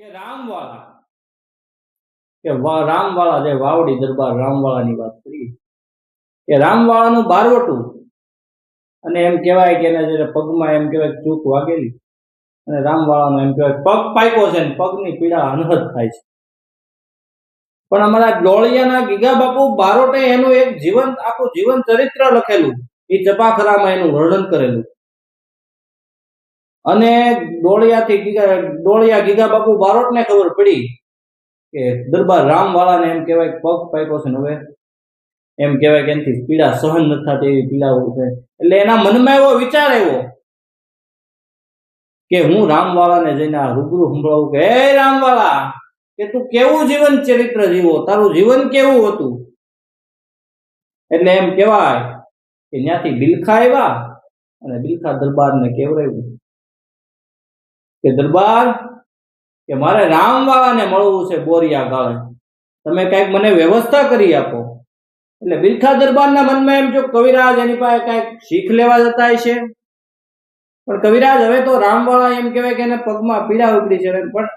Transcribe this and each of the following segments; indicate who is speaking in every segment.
Speaker 1: કે રામવાળા રામવાળા જે વાવડી દરબાર રામવાળાની વાત કરી કે રામવાળાનું બારવટું અને એમ કહેવાય કે એના જયારે પગમાં એમ કહેવાય ચૂક વાગેલી અને રામવાળાનો એમ કહેવાય પગ પાક્યો છે ને પગની પીડા અનહદ થાય છે. પણ અમારા ડોળિયાના ગીગા બાપુ બારોટે એનું એક આખું જીવન ચરિત્ર લખેલું, એ ચપાખરામાં એનું વર્ણન કરેલું. અને ડોળિયા ગીગા બાપુ બારોટને ખબર પડી કે દરબાર રામવાળાને એમ કહેવાય પગ પાક્યો છે ને હવે એમ કહેવાય કે એનાથી પીડા સહન નથી થતી એવી પીડા છે. એટલે એના મનમાં એવો વિચાર આવ્યો કે હું રામવાળાને જઈને રૂબરૂ સંભળાવું કે હે રામવાળા, કે તું કેવું જીવન ચરિત્ર જીવો, તારું જીવન કેવું હતું. એટલે એમ કહેવાય કે ત્યાંથી બિલખા આવ્યા અને બિલખા દરબારને કહેવરાયું કે દરબાર, કે મારે રામવાળાને મળવું છે બોરિયા ગાળે, તમે કઈક મને વ્યવસ્થા કરી આપો. એટલે બિલખા દરબારના મનમાં એમ જો કવિરાજ એની પાસે કઈક શીખ લેવા જતા છે, પણ કવિરાજ હવે તો રામવાળા એમ કહેવાય કે એને પગમાં પીડા ઉપડી છે. પણ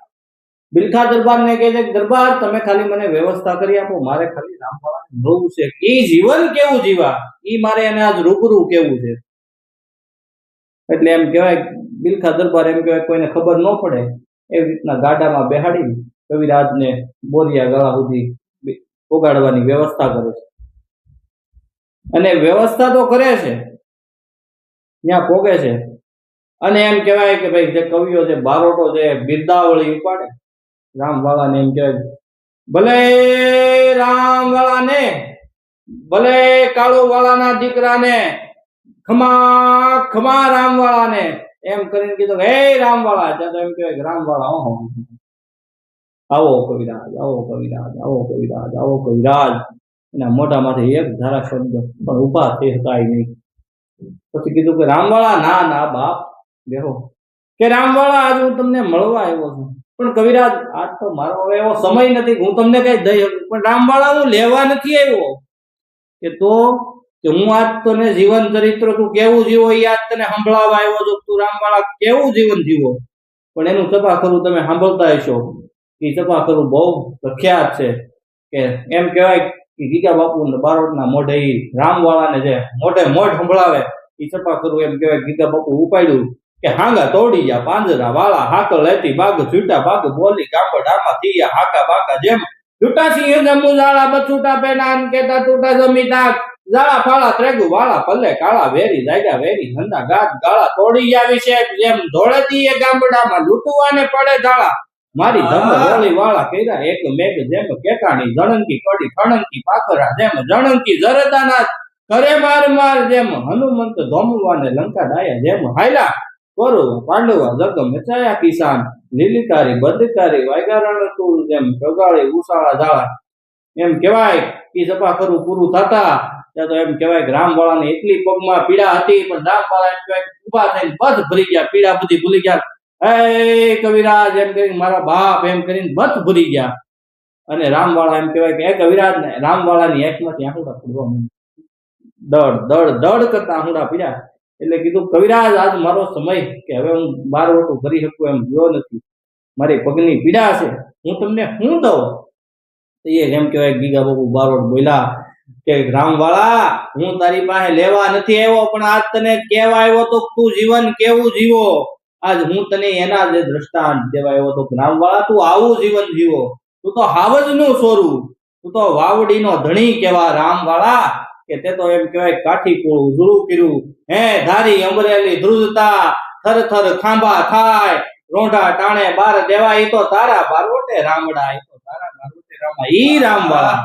Speaker 1: બિલખા દરબારને કહે છે કે દરબાર, તમે ખાલી મને વ્યવસ્થા કરી આપો, મારે ખાલી રામવાળાને મળવું છે. એ જીવન કેવું જીવા એ મારે એને આજ રૂબરૂ કેવું છે. એટલે એમ કહેવાય બિલખા દરબાર એમ કહેવાય કોઈને ખબર ન પડે એવી રીતના ગાડામાં બેહાડી કવિરાજને બોરિયા ગાળા સુધી પોગાડવાની વ્યવસ્થા કરે છે. અને વ્યવસ્થા તો કરે છે, ત્યાં પોગે છે. અને એમ કહેવાય કે ભાઈ જે કવિઓ જે બારોટો જે બિરદાવળી ઉપાડે રામવાળાને એમ કહેવાય ભલે રામવાળાને, ભલે કાળુ વાળાના દીકરાને, ખમા ખમા રામવાળાને, એમ કરીને કીધું હે રામવાળા. ત્યાં તો એમ કહેવાય કે રામવાળા આવો કવિરાજ, આવો કવિરાજ, આવો કવિરાજ, આવો કવિરાજ. એના મોઢામાંથી એક ધારા શબ્દ પણ ઉભા થઈ હતા નહીં. પછી કીધું કે રામવાળા, ના ના બાપ બેહો, કે રામવાળા આજ હું તમને મળવા આવ્યો છું, પણ કવિરાજ આજ તો મારો હવે એવો સમય નથી હું તમને કઈ દઈ શકું. પણ રામવાળા હું લેવા નથી આવ્યો, કે તો કે હું આજ તને જીવન ચરિત્ર તું કેવું જીવો એ આજ તને સંભળાવવા આવ્યો છું. તું રામવાળા કેવું જીવન જીવો, પણ એનું ચપાખરું તમે સાંભળતા હશો. એ ચપાખરું બહુ પ્રખ્યાત છે. કે એમ કહેવાય કે ગીગા બાપુ બારોટના મોઢે રામવાળાને જે મોઢે મોઢ સંભળાવે એ ચપાખરું એમ કહેવાય ગીગા બાપુ ઉપાડ્યું કે હાંગા તોડી જા પાંજરા વાળા, હાકલ લેતી બાગ છૂટા બાગ બોલી ગામડામાં થયા હાકા બાકા, જેમ છૂટા સિંહ જમુ જાળા બછૂટા પેના કેતા તૂટા જમીતા જાળા ફાળા ત્રેગુ વાળા પલ્લે કાળા વેરી જાયગા વેરી હંદા ગાત ગાળા તોડી આવી છે. જેમ ધોળેતી એ ગામડામાં લૂંટવાને પડે ધાળા, મારી ધમ હોળી વાળા કેરા એક મેઘ, જેમ કેકાણી જણંકી કડી ખણંકી પાખરા, જેમ જણંકી જરદાના કરે માર માર, જેમ હનુમંત ધોમવાને લંકા ડાયા, જેમ હાયલા કરો પાંડવા જગ મચાયા કિસાન, લીલીકારી બદકારી વાયગારણ તુલ, જેમ કગાળી ઉસાળા ઝાળા. એમ કહેવાય કે સપાખરું પૂરું થતા ત્યાં તો એમ કહેવાય કે રામવાળાને એટલી પગમાં પીડા હતી, પણ રામવાળા એમ કહેવાય ઉભા થઈને બધ ભરી ગયા, પીડા બધી ભૂલી ગયા. હે કવિરાજ એમ કરીને મારા બાપ એમ કરીને બધ ભૂલી ગયા. અને રામવાળા એમ કહેવાય કે એ કવિરાજ ને રામવાળાની આંખમાંથી આંખડા પડવા માંડ્યા, દડ દડ કરતા આંખડા પીડ્યા. એટલે કીધું કવિરાજ આજ મારો સમય કે હવે હું બારવટું કરી શકું એમ ગયો નથી, મારી પગની પીડા છે, હું તમને શું દઉં. એ એમ કહેવાય ગીગા બાપુ બારોટ બોલ્યા કે રામવાળા, હું તારી પાસે લેવા નથી આવ્યો, પણ આજ તને કહેવા આવ્યો તો તું જીવન કેવું જીવો. આજ હું તને એના જે દ્રષ્ટાંત દેવા આવ્યો તો રામવાળા તું આવું જીવન જીવો, તું તો હાવજ નું સોરું, તું તો વાવડીનો ધણી કેવા રામવાળા. કે તે તો એમ કહેવાય કાઠી કુળ ઉજળું કર્યું, હે ધારી અમરેલી ધ્રુજતા થર થર ખાંભા થાય, રોંઢા ટાણે બાર દેવા, એ તો તારા બારવટે રામડા, એ તો તારા બારવટે રામા ઈ રામવાળા.